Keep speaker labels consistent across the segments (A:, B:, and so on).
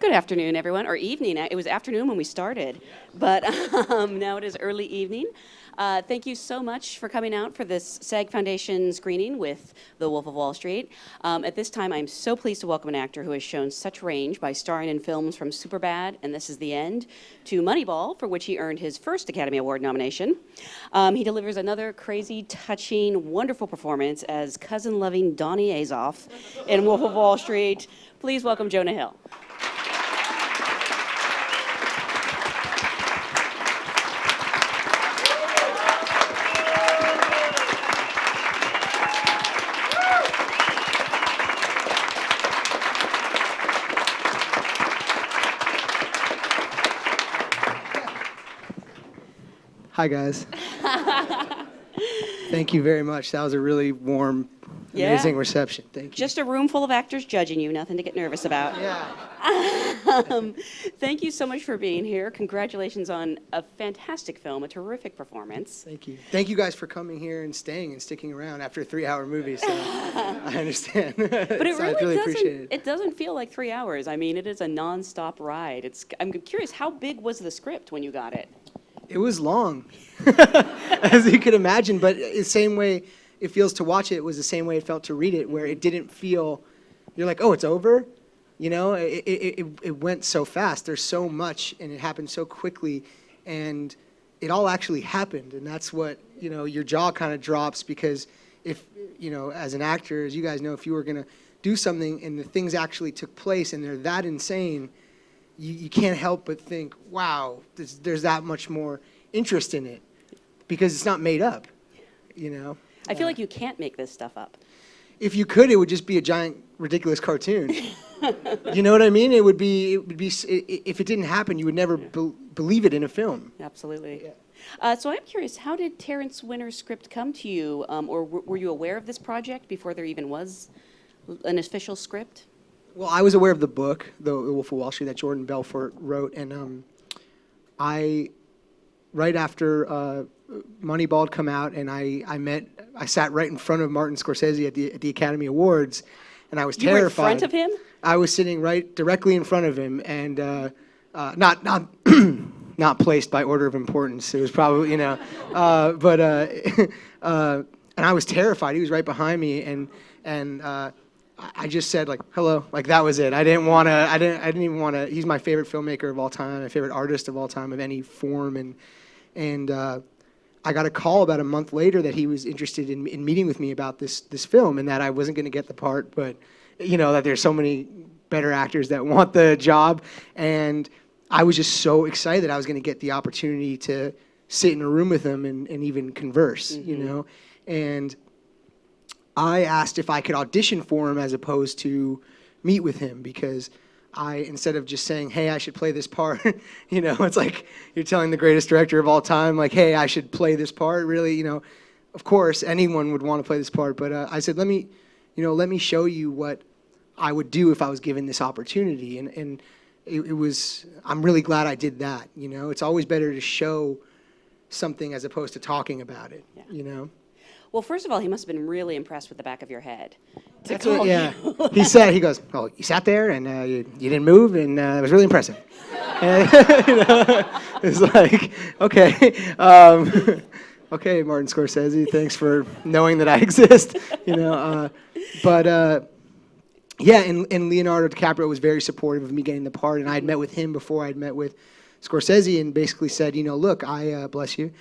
A: Good afternoon, everyone, or evening. It was afternoon when we started, but now it is early evening. Thank you so much for coming out for this SAG Foundation screening with The Wolf of Wall Street. At this time, I'm so pleased to welcome an actor who has shown such range by starring in films from Superbad and This Is the End to Moneyball, for which he earned his first Academy Award nomination. He delivers another crazy, touching, wonderful performance as cousin-loving Donnie Azoff in Wolf of Wall Street. Please welcome Jonah Hill.
B: Hi, guys. Thank you very much. That was a really warm, amazing reception. Thank you.
A: Just a room full of actors judging you, nothing to get nervous about.
B: Yeah.
A: Thank you so much for being here. Congratulations on a fantastic film, a terrific performance.
B: Thank you. Thank you guys for coming here and staying and sticking around after a 3-hour movie. So I understand.
A: But it
B: So
A: really
B: appreciate it.
A: It doesn't feel like 3 hours. I mean, it is a non-stop ride. I'm curious, how big was the script when you got it?
B: It was long, as you could imagine, but the same way it feels to watch it was the same way it felt to read it, where it didn't feel, you're like, oh, it's over? You know, it went so fast. There's so much, and it happened so quickly, and it all actually happened, and that's what, you know, your jaw kind of drops, because if, you know, as an actor, as you guys know, if you were going to do something and the things actually took place and they're that insane, you can't help but think, wow, there's that much more interest in it, because it's not made up, you know?
A: I feel like you can't make this stuff up.
B: If you could, it would just be a giant, ridiculous cartoon. You know what I mean? It would be if it didn't happen, you would never believe it in a film.
A: Absolutely.
B: Yeah.
A: So I'm curious, how did Terrence Winter's script come to you, or were you aware of this project before there even was an official script?
B: Well, I was aware of the book, The Wolf of Wall Street, that Jordan Belfort wrote, and right after Moneyball had come out, and I sat right in front of Martin Scorsese at the Academy Awards, and I was terrified.
A: You were in front of him?
B: I was sitting directly in front of him, and not not placed by order of importance. It was probably, you know, and I was terrified. He was right behind me, and I just said, like, hello, like, that was it. I didn't even want to, he's my favorite filmmaker of all time, my favorite artist of all time, of any form, and I got a call about a month later that he was interested in meeting with me about this film, and that I wasn't going to get the part, but, you know, that there's so many better actors that want the job, and I was just so excited I was going to get the opportunity to sit in a room with him and even converse, you know, and I asked if I could audition for him as opposed to meet with him, because instead of just saying, hey, I should play this part, you know, it's like you're telling the greatest director of all time, like, hey, I should play this part, really, you know. Of course, anyone would want to play this part, but I said, let me show you what I would do if I was given this opportunity, and it was, I'm really glad I did that, you know. It's always better to show something as opposed to talking about it, you know.
A: Well, first of all, he must have been really impressed with the back of your head.
B: That's what, yeah. He goes, oh, you sat there and you didn't move, and it was really impressive. And, you know, it's like, okay, okay, Martin Scorsese, thanks for knowing that I exist, you know. Yeah, and Leonardo DiCaprio was very supportive of me getting the part, and I had met with him before I'd met with Scorsese, and basically said, you know, look, bless you,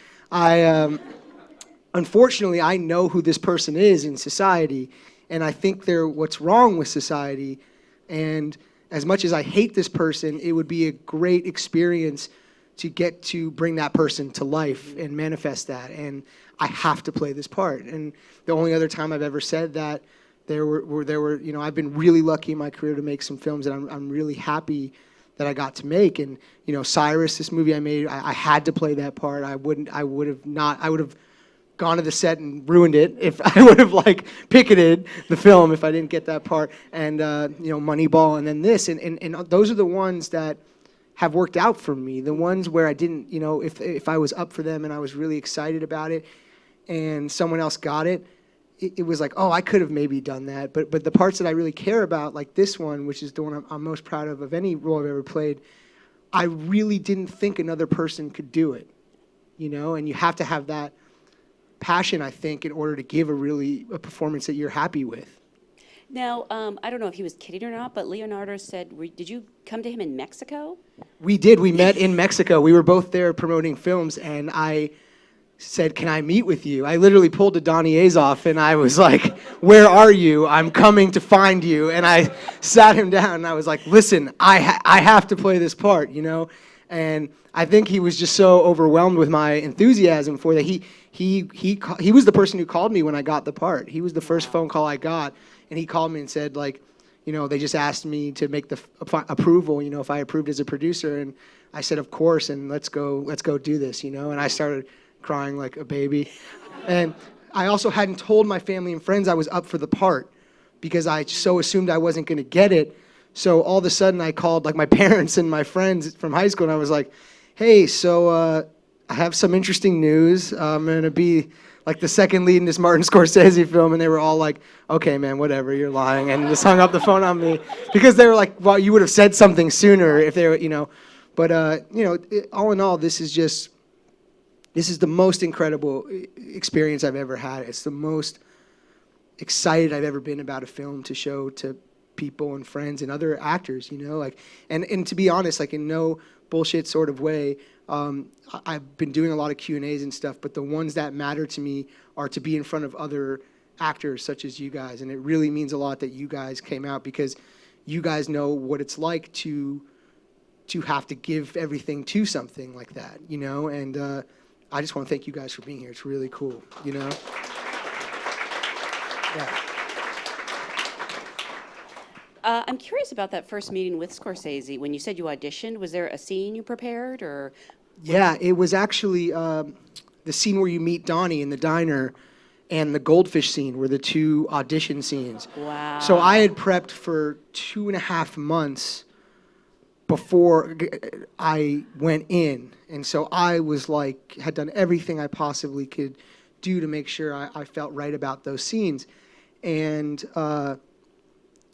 B: unfortunately, I know who this person is in society, and I think they're what's wrong with society. And as much as I hate this person, it would be a great experience to get to bring that person to life and manifest that. And I have to play this part. And the only other time I've ever said that, there were, you know, I've been really lucky in my career to make some films that I'm really happy that I got to make. And, you know, Cyrus, this movie I made, I had to play that part. I would have gone to the set and ruined it if I would have, like, picketed the film if I didn't get that part. And, you know, Moneyball, and then this. And those are the ones that have worked out for me. The ones where I didn't, you know, if I was up for them and I was really excited about it and someone else got it, it was like, oh, I could have maybe done that. But the parts that I really care about, like this one, which is the one I'm most proud of any role I've ever played, I really didn't think another person could do it, you know? And you have to have that passion, I think, in order to give a performance that you're happy with.
A: Now, I don't know if he was kidding or not, but Leonardo said, did you come to him in Mexico?
B: We did. We met in Mexico. We were both there promoting films, and I said, can I meet with you? I literally pulled the Donnies off, and I was like, where are you? I'm coming to find you. And I sat him down, and I was like, listen, I have to play this part, you know? And I think he was just so overwhelmed with my enthusiasm for that. He was the person who called me when I got the part. He was the first phone call I got, and he called me and said, like, you know, they just asked me to make the approval, you know, if I approved as a producer. And I said, of course, and let's go do this, you know? And I started crying like a baby. And I also hadn't told my family and friends I was up for the part because I so assumed I wasn't going to get it. So all of a sudden I called like my parents and my friends from high school, and I was like, hey, so I have some interesting news. I'm going to be like the second lead in this Martin Scorsese film. And they were all like, okay, man, whatever, you're lying. And just hung up the phone on me because they were like, well, you would have said something sooner if they were, you know. But, you know, all in all, this is the most incredible experience I've ever had. It's the most excited I've ever been about a film to show to people and friends and other actors, you know, like, and to be honest, like in no bullshit sort of way, I've been doing a lot of Q&As and stuff, but the ones that matter to me are to be in front of other actors such as you guys, and it really means a lot that you guys came out because you guys know what it's like to have to give everything to something like that, you know, and I just want to thank you guys for being here. It's really cool, you know? Yeah.
A: I'm curious about that first meeting with Scorsese. When you said you auditioned, was there a scene you prepared, or?
B: Yeah, it was actually the scene where you meet Donnie in the diner and the Goldfish scene were the two audition scenes.
A: Wow.
B: So I had prepped for 2.5 months before I went in. And so I was like, had done everything I possibly could do to make sure I felt right about those scenes. And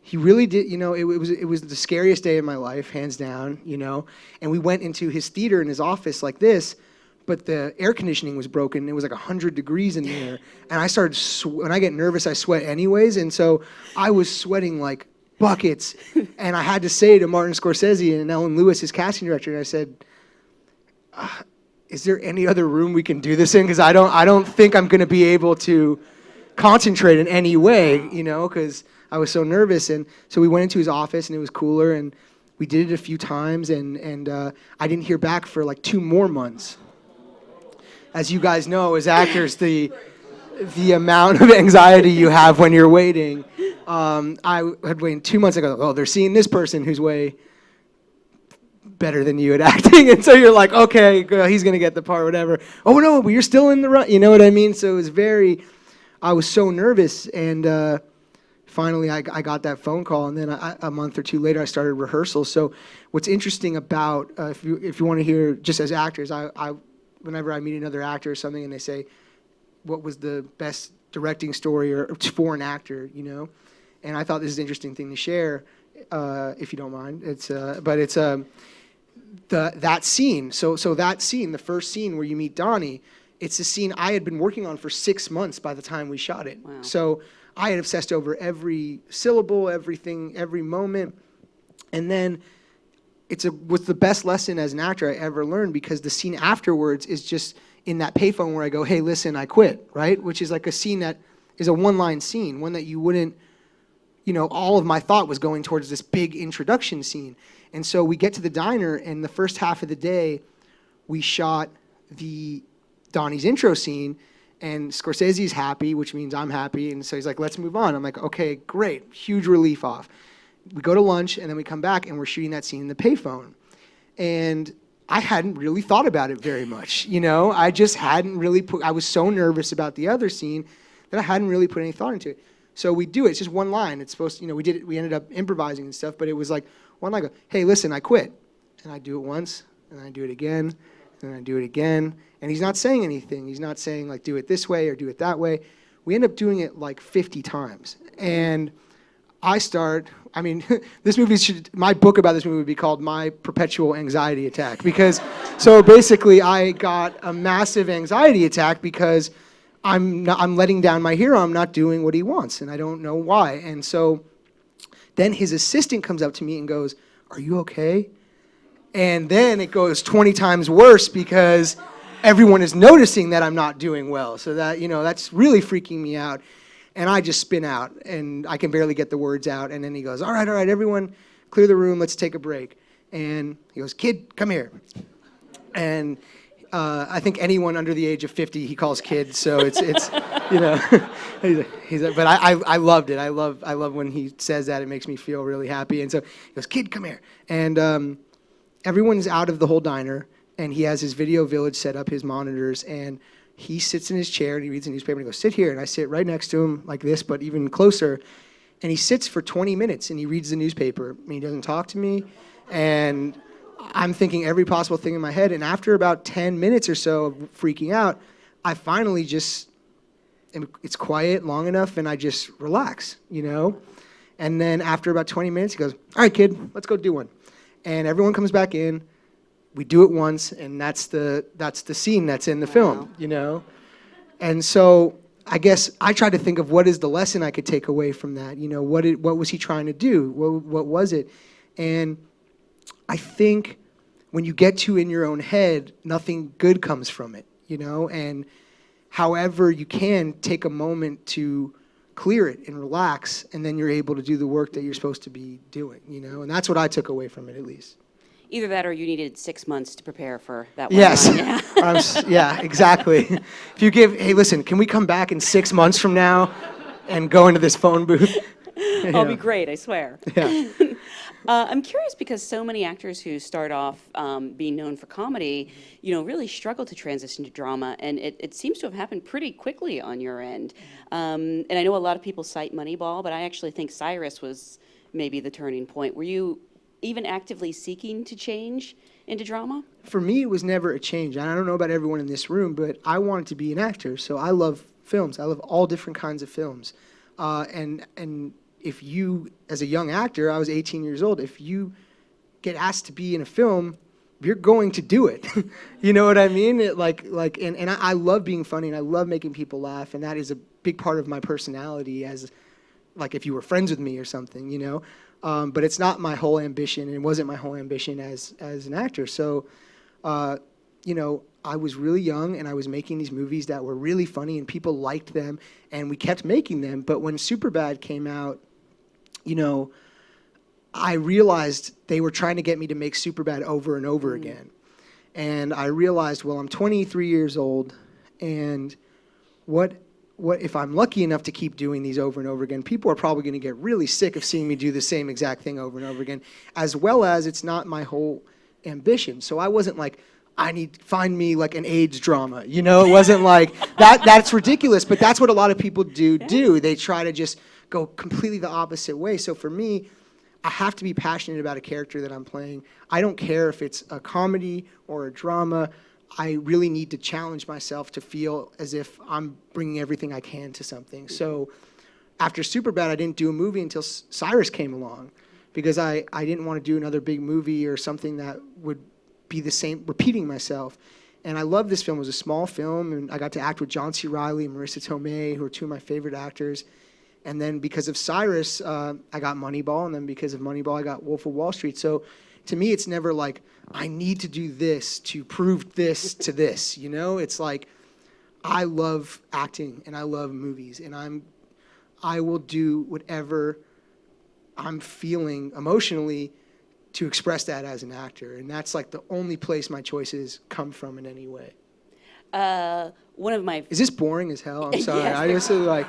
B: he really did, you know, it was the scariest day of my life, hands down, you know. And we went into his theater in his office like this, but the air conditioning was broken. It was like 100 degrees in there. And I started, when I get nervous, I sweat anyways. And so I was sweating like buckets. And I had to say to Martin Scorsese and Ellen Lewis, his casting director, and I said, is there any other room we can do this in? Because I don't think I'm going to be able to concentrate in any way, you know, because I was so nervous. And so we went into his office, and it was cooler, and we did it a few times, and I didn't hear back for like 2 more months. As you guys know, as actors, the amount of anxiety you have when you're waiting. I had waited 2 months ago. Oh, they're seeing this person who's way better than you at acting, and so you're like, okay, girl, he's gonna get the part, whatever. Oh no, but you're still in the run. You know what I mean? So it was I was so nervous, and finally I got that phone call, and then a month or 2 later I started rehearsals. So what's interesting about if you want to hear, just as actors, I whenever I meet another actor or something, and they say, what was the best directing story or for an actor, you know? And I thought this is an interesting thing to share, if you don't mind. It's that scene. So that scene, the first scene where you meet Donnie, it's a scene I had been working on for 6 months by the time we shot it.
A: Wow.
B: So I had obsessed over every syllable, everything, every moment. And then was the best lesson as an actor I ever learned, because the scene afterwards is just in that payphone where I go, hey, listen, I quit, right? Which is like a scene that is a one-line scene, one that you wouldn't, you know, all of my thought was going towards this big introduction scene. And so we get to the diner, and the first half of the day, we shot the Donnie's intro scene, and Scorsese's happy, which means I'm happy, and so he's like, let's move on. I'm like, okay, great, huge relief off. We go to lunch, and then we come back, and we're shooting that scene in the payphone. And I hadn't really thought about it very much, you know? I just hadn't really I was so nervous about the other scene that I hadn't really put any thought into it. So we do it. It's just one line. It's supposed to, you know, we did it. We ended up improvising and stuff, but it was like one line. I go, hey, listen, I quit. And I do it once, and I do it again, and I do it again. And he's not saying anything. He's not saying, like, do it this way or do it that way. We end up doing it like 50 times. And my book about this movie would be called My Perpetual Anxiety Attack. Because, so basically I got a massive anxiety attack because I'm letting down my hero. I'm not doing what he wants, and I don't know why. And so then his assistant comes up to me and goes, "Are you okay?" And then it goes 20 times worse because everyone is noticing that I'm not doing well. So that, that's really freaking me out. And I just spin out, and I can barely get the words out. And then he goes, all right, everyone, clear the room. Let's take a break. And he goes, "Kid, come here." And I think anyone under the age of 50 he calls kid. So it's but I loved it. I love when he says that. It makes me feel really happy. And so he goes, "Kid, come here." And everyone's out of the whole diner, and he has his video village set up, his monitors, and he sits in his chair and he reads a newspaper and he goes, "Sit here." And I sit right next to him like this, but even closer. And he sits for 20 minutes and he reads the newspaper and he doesn't talk to me. And I'm thinking every possible thing in my head. And after about 10 minutes or so of freaking out, I finally it's quiet long enough and I just relax, And then after about 20 minutes, he goes, "All right, kid, let's go do one." And everyone comes back in. We do it once, and that's the scene that's in the film, And so I guess I tried to think of what is the lesson I could take away from that. What was he trying to do? What was it? And I think when you get in your own head, nothing good comes from it, And however you can, take a moment to clear it and relax, and then you're able to do the work that you're supposed to be doing, And that's what I took away from it, at least.
A: Either that or you needed 6 months to prepare for that one.
B: Yes.
A: Line.
B: Yeah, exactly. If you hey, listen, can we come back in 6 months from now and go into this phone booth?
A: It'll be great, I swear.
B: Yeah.
A: I'm curious because so many actors who start off being known for comedy, really struggle to transition to drama, and it seems to have happened pretty quickly on your end. And I know a lot of people cite Moneyball, but I actually think Cyrus was maybe the turning point. Were you even actively seeking to change into drama?
B: For me, it was never a change. And I don't know about everyone in this room, but I wanted to be an actor. So I love films. I love all different kinds of films. And if you, as a young actor, I was 18 years old, if you get asked to be in a film, you're going to do it. You know what I mean? And I love being funny, and I love making people laugh, and that is a big part of my personality as, like, if you were friends with me or something, But it's not my whole ambition, and it wasn't my whole ambition as an actor. So, I was really young, and I was making these movies that were really funny, and people liked them, and we kept making them. But when Superbad came out, I realized they were trying to get me to make Superbad over and over again. And I realized, well, I'm 23 years old, and what if I'm lucky enough to keep doing these over and over again, people are probably going to get really sick of seeing me do the same exact thing over and over again, as well as it's not my whole ambition. So I wasn't like, find me like an AIDS drama. It wasn't like, that's ridiculous, but that's what a lot of people do. They try to just go completely the opposite way. So for me, I have to be passionate about a character that I'm playing. I don't care if it's a comedy or a drama. I really need to challenge myself to feel as if I'm bringing everything I can to something. So after Superbad, I didn't do a movie until Cyrus came along, because I didn't want to do another big movie or something that would be the same, repeating myself. And I love this film. It was a small film, and I got to act with John C. Reilly and Marissa Tomei, who are two of my favorite actors. And then because of Cyrus, I got Moneyball, and then because of Moneyball, I got Wolf of Wall Street. So to me, it's never like, I need to do this to prove this to this, It's like, I love acting, and I love movies, and I will do whatever I'm feeling emotionally to express that as an actor. And that's like the only place my choices come from in any way.
A: One of my...
B: Is this boring as hell? I'm sorry.
A: Yes.
B: I just like...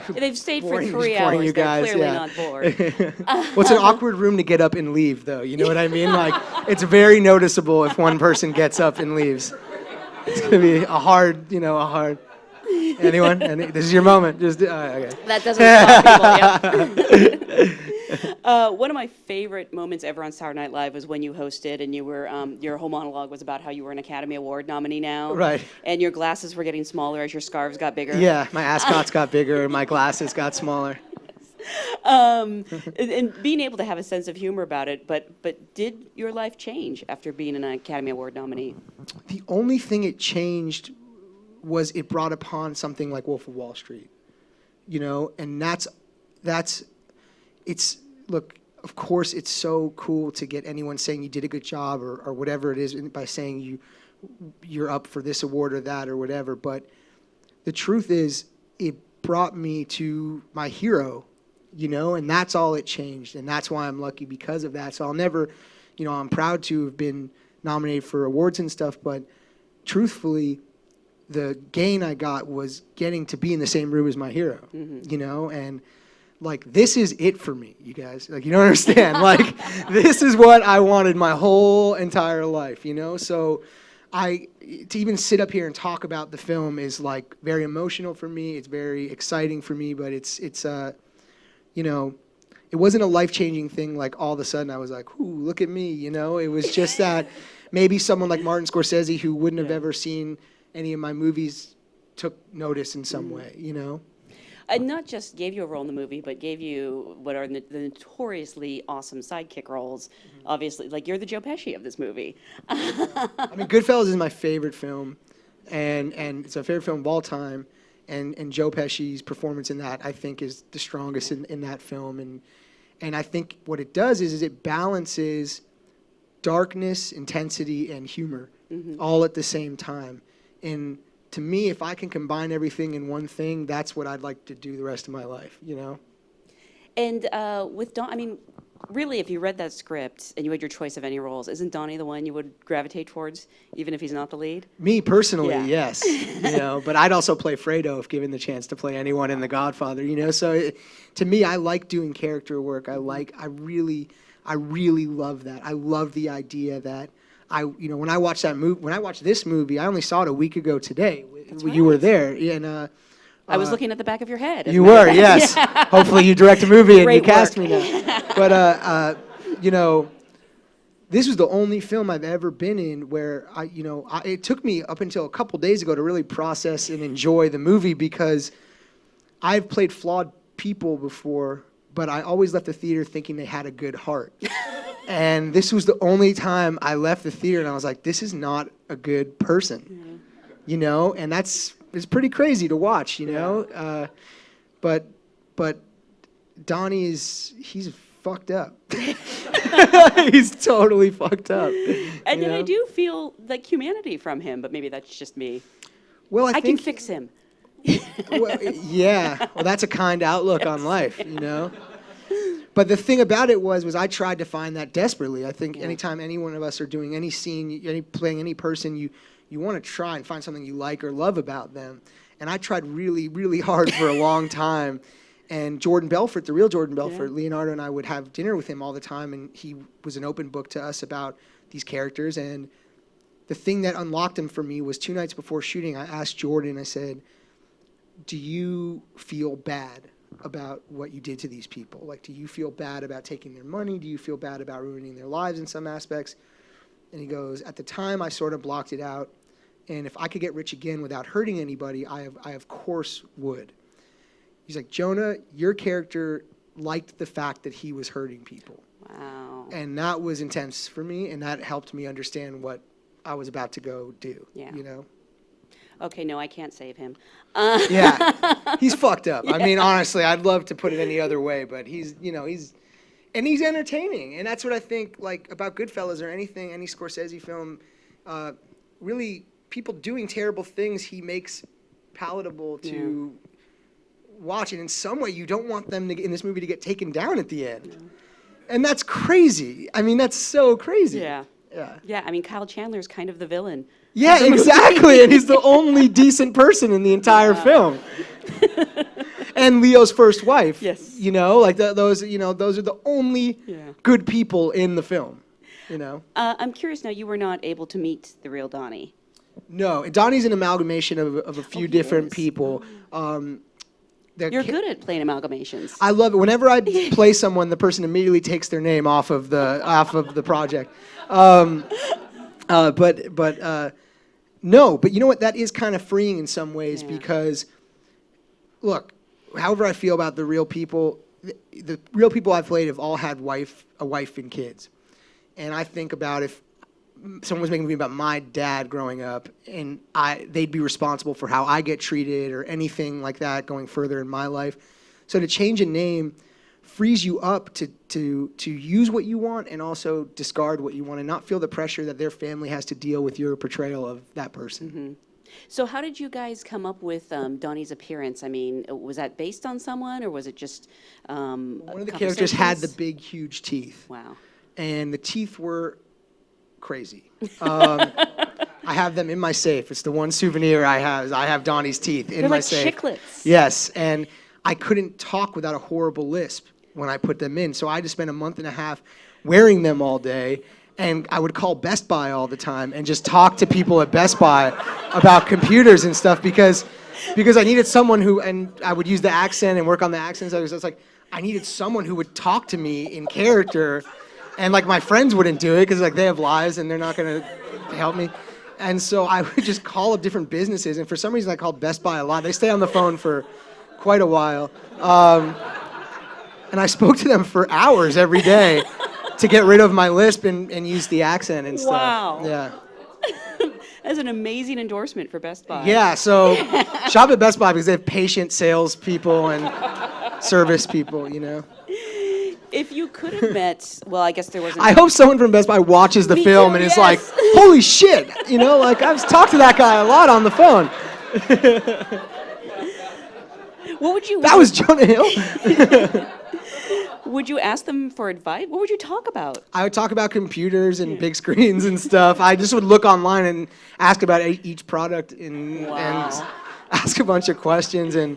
A: They've stayed for
B: boring,
A: 3
B: boring,
A: hours.
B: you guys,
A: They're clearly
B: yeah.
A: not bored.
B: Well, it's an awkward room to get up and leave, though. You know what I mean? Like, it's very noticeable if one person gets up and leaves. It's going to be a hard... Anyone? This is your moment. Just okay.
A: That doesn't stop people, yeah. One of my favorite moments ever on Saturday Night Live was when you hosted and you were your whole monologue was about how you were an Academy Award nominee now,
B: Right.
A: And your glasses were getting smaller as your scarves got bigger.
B: Yeah, my ascots got bigger and my glasses got smaller.
A: And being able to have a sense of humor about it, but did your life change after being an Academy Award nominee?
B: The only thing it changed was it brought upon something like Wolf of Wall Street, you know, and it's, look, of course it's so cool to get anyone saying you did a good job or whatever it is by saying you're up for this award or that or whatever, but the truth is it brought me to my hero, you know, and that's all it changed, and that's why I'm lucky because of that. So I'll never, you know, I'm proud to have been nominated for awards and stuff, but truthfully, the gain I got was getting to be in the same room as my hero, you know, and like, this is it for me, you guys. Like, you don't understand. Like, this is what I wanted my whole entire life, you know? So to even sit up here and talk about the film is like very emotional for me. It's very exciting for me, but it's you know, it wasn't a life-changing thing like all of a sudden I was like, ooh, look at me, you know? It was just that maybe someone like Martin Scorsese who wouldn't have ever seen any of my movies took notice in some way, you know?
A: And not just gave you a role in the movie, but gave you what are the notoriously awesome sidekick roles. Obviously, like you're the Joe Pesci of this movie.
B: I mean, Goodfellas is my favorite film, and it's my favorite film of all time. And Joe Pesci's performance in that, I think, is the strongest in that film. And I think what it does is it balances darkness, intensity, and humor all at the same time. And to me, if I can combine everything in one thing, that's what I'd like to do the rest of my life, you know?
A: And with Don, I mean, really, if you read that script and you had your choice of any roles, isn't Donnie the one you would gravitate towards, even if he's not the lead?
B: Me personally,
A: Yeah.
B: yes, you know, but I'd also play Fredo if given the chance to play anyone in The Godfather, you know? So to me, I like doing character work. I really love that. I love the idea that you know, when I watched this movie, I only saw it a week ago today. You were there, and
A: I was looking at the back of your head.
B: You were, yes.
A: Yeah.
B: Hopefully you direct a movie and
A: Great
B: you cast
A: work.
B: me now. But, you know, this was the only film I've ever been in where, it took me up until a couple days ago to really process and enjoy the movie because I've played flawed people before, but I always left the theater thinking they had a good heart. And this was the only time I left the theater and I was like, this is not a good person, you know? And it's pretty crazy to watch, you know? But Donnie he's fucked up. He's totally fucked up.
A: And then I do feel like humanity from him, but maybe that's just me.
B: Well, I
A: can
B: think,
A: fix him.
B: well, yeah. Well, that's a kind outlook on life, you know? But the thing about it was I tried to find that desperately. I think anytime any one of us are doing any scene, playing any person, you want to try and find something you like or love about them. And I tried really, really hard for a long time. And Jordan Belfort, the real Jordan Belfort, Leonardo and I would have dinner with him all the time, and he was an open book to us about these characters. And the thing that unlocked him for me was 2 nights before shooting, I asked Jordan, I said, do you feel bad about what you did to these people? Like, do you feel bad about taking their money? Do you feel bad about ruining their lives in some aspects? And he goes, at the time, I sort of blocked it out. And if I could get rich again without hurting anybody, I of course would. He's like, Jonah, your character liked the fact that he was hurting people.
A: Wow.
B: And that was intense for me, and that helped me understand what I was about to go do, you know?
A: Okay, no, I can't save him.
B: Yeah, he's fucked up. I mean, honestly, I'd love to put it any other way, but he's entertaining. And that's what I think, like, about Goodfellas or any Scorsese film, really, people doing terrible things, he makes palatable to watch. And in some way, you don't want them in this movie to get taken down at the end. And that's crazy. I mean, that's so crazy.
A: Yeah. I mean, Kyle Chandler's kind of the villain.
B: Yeah, exactly. And he's the only decent person in the entire film. And Leo's first wife.
A: Yes.
B: You know, like those are the only good people in the film, you know.
A: I'm curious now, you were not able to meet the real Donnie.
B: No, Donnie's an amalgamation of a few different people.
A: You're good at playing amalgamations.
B: I love it. Whenever I play someone, the person immediately takes their name off of the project. No, but you know what? That is kind of freeing in some ways because, look, however I feel about the real people, the real people I've played have all had a wife and kids. And I think about if someone was making a movie about my dad growing up and they'd be responsible for how I get treated or anything like that going further in my life. So to change a name frees you up to use what you want and also discard what you want and not feel the pressure that their family has to deal with your portrayal of that person.
A: Mm-hmm. So how did you guys come up with Donnie's appearance? I mean, was that based on someone or was it just
B: one of the characters had the big, huge teeth.
A: Wow.
B: And the teeth were crazy. I have them in my safe. It's the one souvenir I have. I have Donnie's teeth in my safe.
A: They're like chiclets.
B: Yes, and I couldn't talk without a horrible lisp when I put them in. So I had to spend a month and a half wearing them all day. And I would call Best Buy all the time and just talk to people at Best Buy about computers and stuff because I needed someone who, and I would use the accent and work on the accents. I was like, I needed someone who would talk to me in character. And like my friends wouldn't do it because like they have lives and they're not going to help me. And so I would just call up different businesses. And for some reason I called Best Buy a lot. They stay on the phone for quite a while. And I spoke to them for hours every day to get rid of my lisp and use the accent and stuff.
A: Wow.
B: Yeah.
A: That's an amazing endorsement for Best Buy.
B: Yeah, so shop at Best Buy because they have patient sales people and service people, you know.
A: If you could have met, well, I guess there wasn't.
B: I hope someone from Best Buy watches the film
A: too,
B: and
A: yes.
B: is like, holy shit, you know, like I've talked to that guy a lot on the phone.
A: What would you?
B: That was Jonah Hill.
A: Would you ask them for advice? What would you talk about?
B: I would talk about computers and big screens and stuff. I just would look online and ask about each product and ask a bunch of questions. And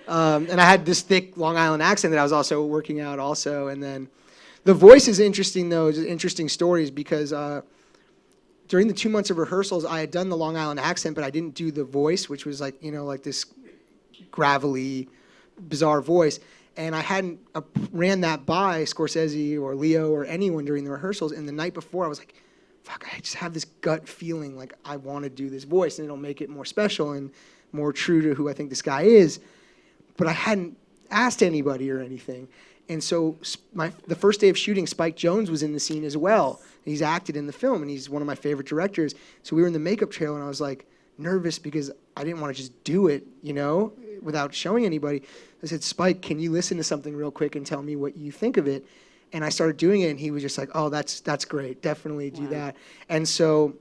B: I had this thick Long Island accent that I was also working out also. And then the voice is interesting, though. It's interesting stories because during the 2 months of rehearsals, I had done the Long Island accent, but I didn't do the voice, which was like, you know, like this gravelly, bizarre voice. And I hadn't ran that by Scorsese or Leo or anyone during the rehearsals. And the night before, I was like, fuck, I just have this gut feeling like I want to do this voice and it'll make it more special and more true to who I think this guy is. But I hadn't asked anybody or anything. And so the first day of shooting, Spike Jonze was in the scene as well. He's acted in the film, and he's one of my favorite directors. So we were in the makeup trailer, and I was like nervous because I didn't want to just do it, you know, without showing anybody. I said, Spike, can you listen to something real quick and tell me what you think of it? And I started doing it, and he was just like, oh, that's great. Definitely do that. And so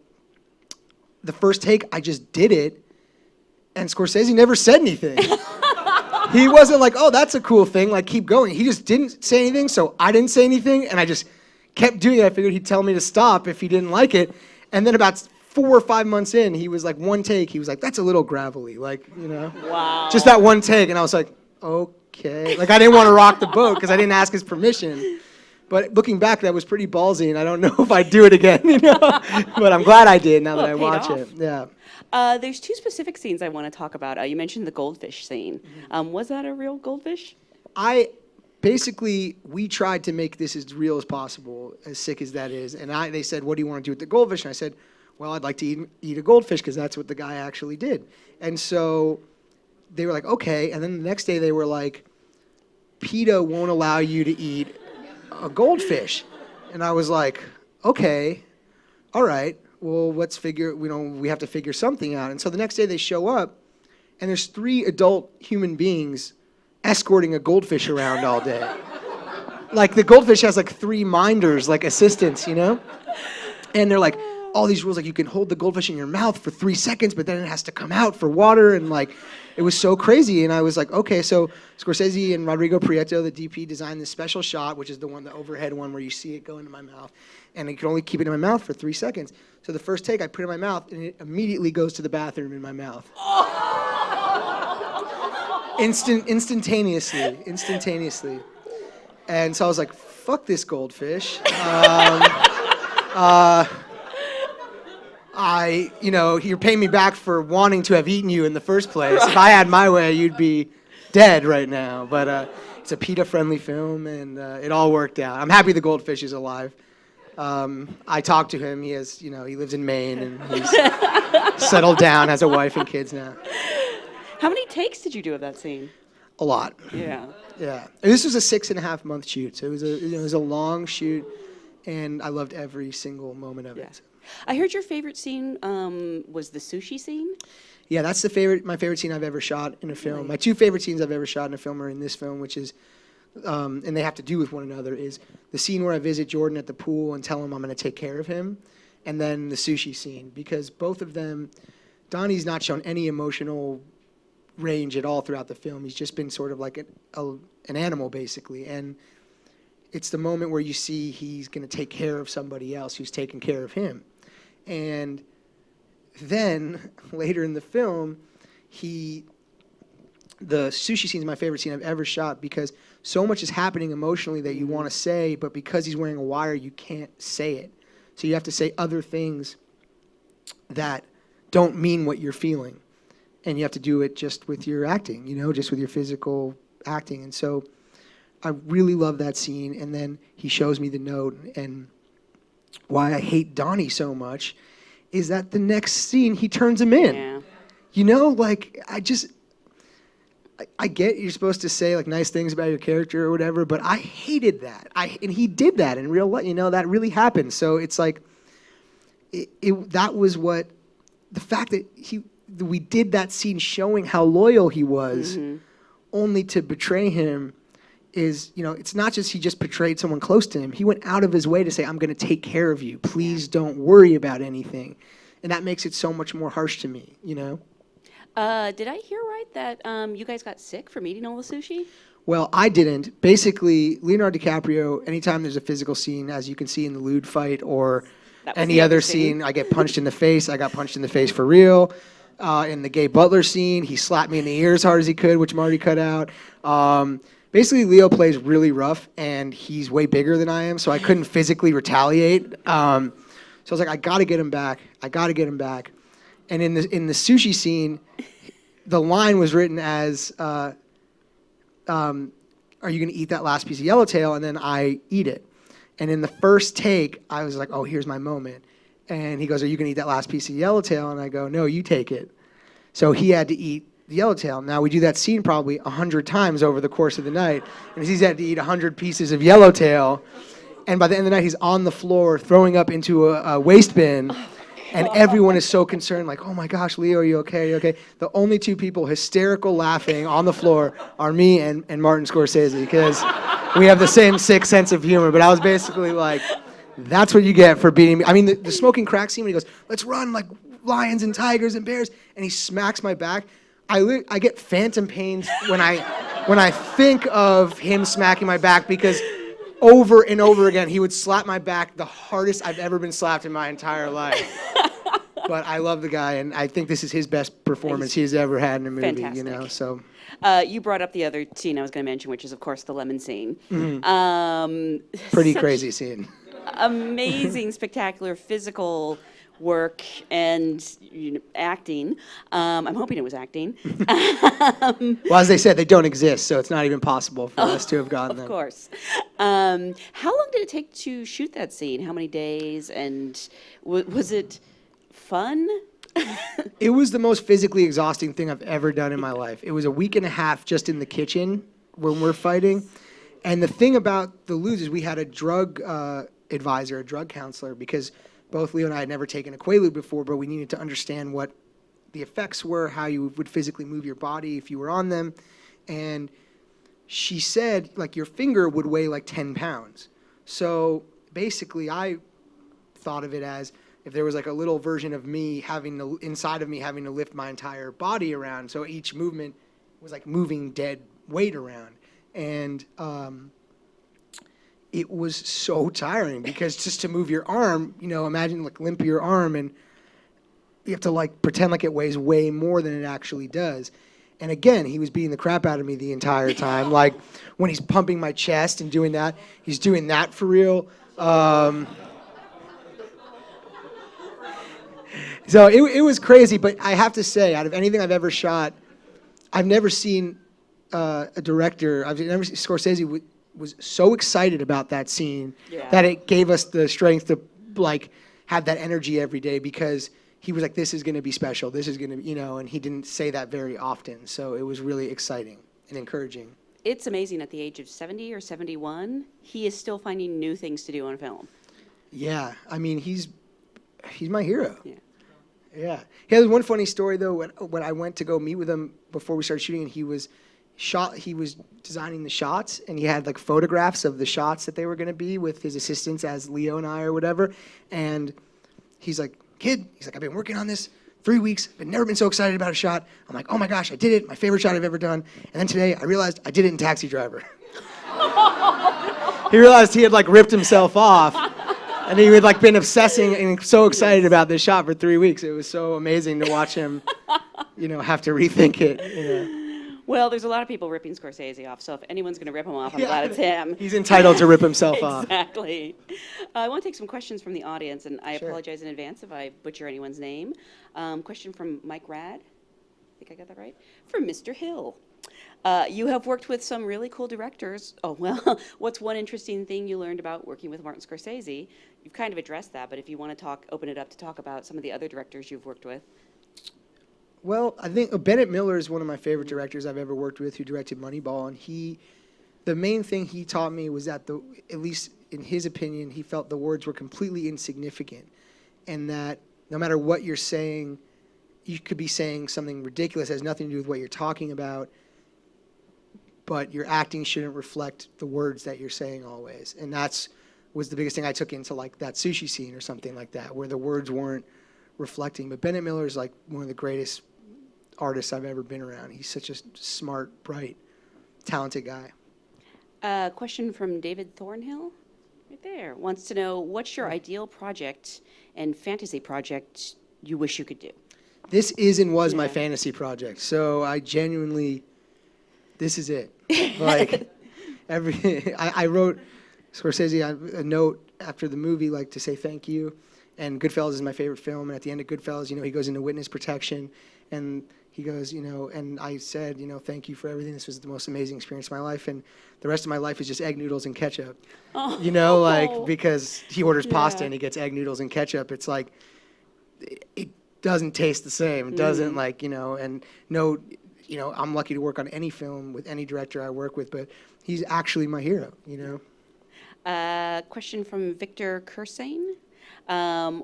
B: the first take, I just did it, and Scorsese never said anything. He wasn't like, oh, that's a cool thing, like, keep going. He just didn't say anything, so I didn't say anything, and I just kept doing it. I figured he'd tell me to stop if he didn't like it. And then about 4 or 5 months in, he was like, one take, he was like, that's a little gravelly, like, you know.
A: Wow.
B: Just that one take, and I was like, okay. Like, I didn't want to rock the boat because I didn't ask his permission. But looking back, that was pretty ballsy, and I don't know if I'd do it again, you know. But I'm glad I did now that I watch it. Yeah.
A: There's 2 specific scenes I want to talk about. You mentioned the goldfish scene. Was that a real goldfish?
B: We tried to make this as real as possible, as sick as that is. And they said, what do you want to do with the goldfish? And I said, well, I'd like to eat a goldfish because that's what the guy actually did. And so they were like, okay. And then the next day they were like, PETA won't allow you to eat a goldfish. And I was like, okay, all right. Well, let's figure, we have to figure something out. And so the next day they show up, and there's 3 adult human beings escorting a goldfish around all day. Like, the goldfish has like 3 minders, like assistants, you know? And they're like, all these rules, like you can hold the goldfish in your mouth for 3 seconds, but then it has to come out for water, and like, it was so crazy. And I was like, okay, so Scorsese and Rodrigo Prieto, the DP, designed this special shot, which is the overhead one where you see it go into my mouth. And I could only keep it in my mouth for 3 seconds. So the first take, I put it in my mouth, and it immediately goes to the bathroom in my mouth. Instantaneously. And so I was like, fuck this goldfish. You're paying me back for wanting to have eaten you in the first place. If I had my way, you'd be dead right now. But it's a PETA-friendly film, and it all worked out. I'm happy the Goldfish is alive. I talked to him. He has, he lives in Maine, and he's settled down, has a wife and kids now.
A: How many takes did you do of that scene?
B: A lot.
A: Yeah.
B: Yeah. And this was a 6.5-month shoot, so it was a long shoot, and I loved every single moment of it.
A: I heard your favorite scene was the sushi scene.
B: Yeah, that's my favorite scene I've ever shot in a film.
A: Really?
B: My two favorite scenes I've ever shot in a film are in this film, which is, and they have to do with one another, is the scene where I visit Jordan at the pool and tell him I'm going to take care of him, and then the sushi scene, because both of them, Donnie's not shown any emotional range at all throughout the film. He's just been sort of like an animal, basically, and it's the moment where you see he's going to take care of somebody else who's taking care of him. And then later in the film, the sushi scene is my favorite scene I've ever shot, because so much is happening emotionally that you want to say, but because he's wearing a wire, you can't say it. So you have to say other things that don't mean what you're feeling. And you have to do it just with your acting, just with your physical acting. And so I really love that scene. And then he shows me the note. And why I hate Donnie so much is that the next scene, he turns him in. Yeah. I get you're supposed to say like nice things about your character or whatever, but I hated that. And he did that in real life. That really happened. So it's like, that was what, the fact that we did that scene showing how loyal he was, only to betray him is, it's not just he just betrayed someone close to him. He went out of his way to say, I'm going to take care of you. Please don't worry about anything. And that makes it so much more harsh to me,
A: Did I hear right that you guys got sick from eating all the sushi?
B: Well, I didn't. Basically, Leonardo DiCaprio, anytime there's a physical scene, as you can see in the lewd fight or any other scene, I get punched in the face. I got punched in the face for real. In the gay butler scene, he slapped me in the ear as hard as he could, which Marty cut out. Basically, Leo plays really rough, and he's way bigger than I am, so I couldn't physically retaliate. So I was like, I got to get him back. And in the sushi scene, the line was written as, are you going to eat that last piece of yellowtail? And then I eat it. And in the first take, I was like, oh, here's my moment. And he goes, are you going to eat that last piece of yellowtail? And I go, no, you take it. So he had to eat the yellowtail. Now, we do that scene probably 100 times over the course of the night. And he's had to eat 100 pieces of yellowtail. And by the end of the night, he's on the floor throwing up into a waste bin. And everyone is so concerned, like, oh my gosh, Leo, are you okay? Are you okay? The only two people hysterical laughing on the floor are me and Martin Scorsese, because we have the same sick sense of humor. But I was basically like, that's what you get for beating me. I mean, the smoking crack scene when he goes, let's run like lions and tigers and bears, and he smacks my back. I get phantom pains when I think of him smacking my back, because over and over again, he would slap my back the hardest I've ever been slapped in my entire life. But I love the guy, and I think this is his best performance he's ever had in a movie.
A: Fantastic.
B: So.
A: You brought up the other scene I was going to mention, which is, of course, the lemon scene.
B: Pretty crazy scene.
A: Amazing, spectacular physical work and acting. I'm hoping it was acting.
B: Well, as they said, they don't exist, so it's not even possible for us to have gotten them.
A: Of course. How long did it take to shoot that scene? How many days? And was it fun?
B: It was the most physically exhausting thing I've ever done in my life. It was a week and a half just in the kitchen when we're fighting. And the thing about the lewds is we had a drug advisor, a drug counselor, because both Leo and I had never taken a Quaalude before, but we needed to understand what the effects were, how you would physically move your body if you were on them. And she said, like, your finger would weigh like 10 pounds. So basically I thought of it as if there was like a little version of me inside of me having to lift my entire body around. So each movement was like moving dead weight around. And it was so tiring, because just to move your arm, imagine like limp your arm, and you have to like pretend like it weighs way more than it actually does. And again, he was beating the crap out of me the entire time. Like when he's pumping my chest and doing that, he's doing that for real. So it was crazy, but I have to say, out of anything I've ever shot, I've never seen a director, I've never seen Scorsese was so excited about that scene
A: Yeah.
B: that it gave us the strength to like have that energy every day because he was like, this is going to be special. This is going to, and he didn't say that very often. So it was really exciting and encouraging.
A: It's amazing at the age of 70 or 71, he is still finding new things to do on film.
B: Yeah. I mean, he's my hero.
A: Yeah.
B: Yeah. He has one funny story though. When I went to go meet with him before we started shooting, and he was designing the shots, and he had like photographs of the shots that they were going to be with his assistants as Leo and I or whatever. And he's like, kid, he's like, I've been working on this 3 weeks. I've never been so excited about a shot. I'm like, oh my gosh, I did it. My favorite shot I've ever done. And then today I realized I did it in Taxi Driver. He realized he had like ripped himself off. And he had like been obsessing and so excited about this shot for 3 weeks. It was so amazing to watch him, have to rethink it.
A: Well, there's a lot of people ripping Scorsese off, so if anyone's going to rip him off, I'm glad it's him.
B: He's entitled to rip himself off.
A: Exactly. I want to take some questions from the audience, and I
B: Sure.
A: apologize in advance if I butcher anyone's name. Question from Mike Rad. I think I got that right. From Mr. Hill. You have worked with some really cool directors. Oh, well, what's one interesting thing you learned about working with Martin Scorsese? You've kind of addressed that, but if you want to open it up to talk about some of the other directors you've worked with.
B: Well, I think Bennett Miller is one of my favorite directors I've ever worked with, who directed Moneyball, and the main thing he taught me was that at least in his opinion, he felt the words were completely insignificant, and that no matter what you're saying, you could be saying something ridiculous that has nothing to do with what you're talking about, but your acting shouldn't reflect the words that you're saying always, and was the biggest thing I took into like that sushi scene or something like that, where the words weren't reflecting. But Bennett Miller is like one of the greatest artists I've ever been around. He's such a smart, bright, talented guy.
A: Question from David Thornhill, right there. Wants to know, what's your ideal project and fantasy project you wish you could do?
B: This is and was my
A: Yeah.
B: fantasy project. So I genuinely, this is it. Like I wrote Scorsese a note after the movie, like to say thank you. And Goodfellas is my favorite film. And at the end of Goodfellas, he goes into witness protection, and he goes, and I said, thank you for everything. This was the most amazing experience of my life. And the rest of my life is just egg noodles and ketchup.
A: Oh.
B: Because he orders pasta
A: Yeah.
B: and he gets egg noodles and ketchup. It's like, it doesn't taste the same. It doesn't and no, I'm lucky to work on any film with any director I work with, but he's actually my hero,
A: Question from Victor Kursane.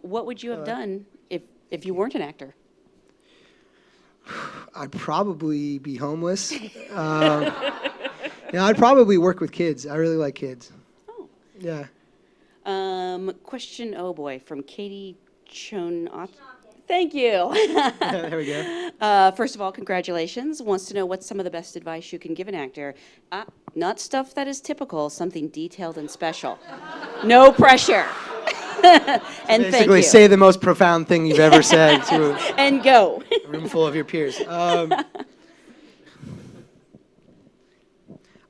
A: What would you have done if you weren't an actor?
B: I'd probably be homeless. I'd probably work with kids. I really like kids.
A: Oh.
B: Yeah.
A: Question, oh boy, from Katie Chon. Thank you.
B: There we go.
A: First of all, congratulations. Wants to know what's some of the best advice you can give an actor. Not stuff that is typical, something detailed and special. No pressure. And thank
B: Basically,
A: you.
B: say the most profound thing you've ever said to
A: And go.
B: a room full of your peers. I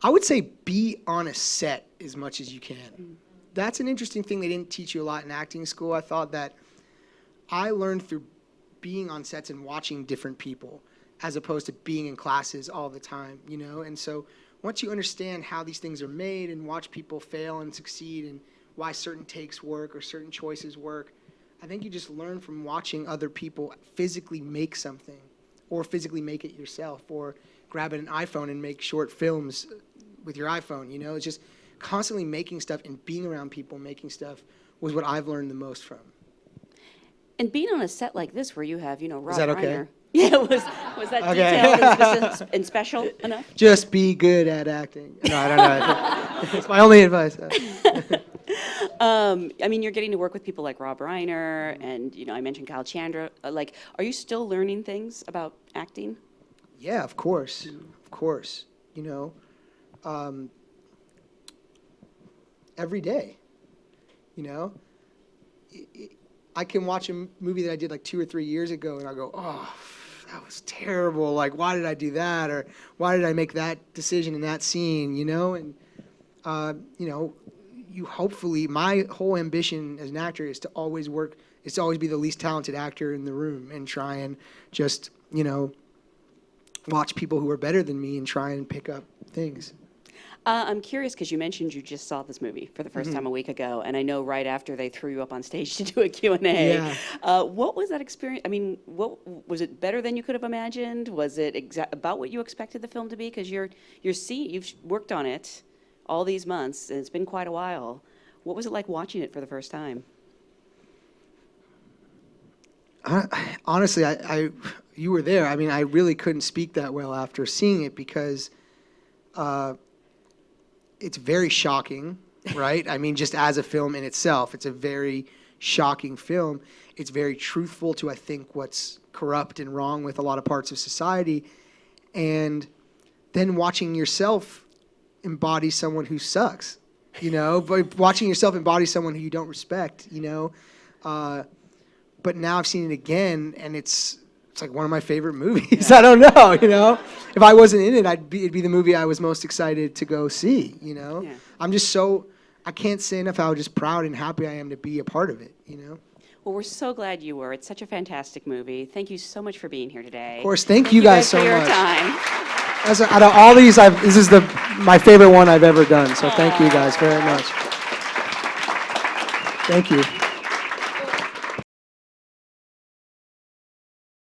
B: would say be on a set as much as you can. That's an interesting thing they didn't teach you a lot in acting school. I thought that I learned through being on sets and watching different people as opposed to being in classes all the time, And so once you understand how these things are made and watch people fail and succeed and why certain takes work or certain choices work, I think you just learn from watching other people physically make something or physically make it yourself or grab an iPhone and make short films with your iPhone, It's just constantly making stuff and being around people making stuff was what I've learned the most from.
A: And being on a set like this where you have, Rob
B: Is that okay?
A: Reiner. Yeah, was that
B: Okay.
A: detailed and special enough?
B: Just be good at acting. No, I don't know. It's my only advice.
A: You're getting to work with people like Rob Reiner and, I mentioned Kyle Chandler. Are you still learning things about acting?
B: Yeah, of course. Of course. Every day. I can watch a movie that I did like 2 or 3 years ago and I'll go, oh, that was terrible. Like, why did I do that? Or why did I make that decision in that scene, And, you hopefully, my whole ambition as an actor is to always be the least talented actor in the room and try and just, watch people who are better than me and try and pick up things.
A: I'm curious because you mentioned you just saw this movie for the first time a week ago, and I know right after they threw you up on stage to do a Q&A.
B: Yeah.
A: What was that experience? I mean, what was it better than you could have imagined? Was it about what you expected the film to be? Because you've worked on it all these months, and it's been quite a while. What was it like watching it for the first time?
B: Honestly, you were there. I mean, I really couldn't speak that well after seeing it because it's very shocking, right? I mean, just as a film in itself, it's a very shocking film. It's very truthful to, I think, what's corrupt and wrong with a lot of parts of society. And then watching yourself embody someone who sucks, but watching yourself embody someone who you don't respect, but now I've seen it again, and it's like one of my favorite movies. Yeah. I don't know, If I wasn't in it, it'd be the movie I was most excited to go see, Yeah. I'm just I can't say enough how just proud and happy I am to be a part of it,
A: Well, we're so glad you were. It's such a fantastic movie. Thank you so much for being here today.
B: Of course, thank you guys so
A: for your
B: much.
A: time.
B: Out of all these, this is my favorite one I've ever done, so thank you guys very much. Thank you.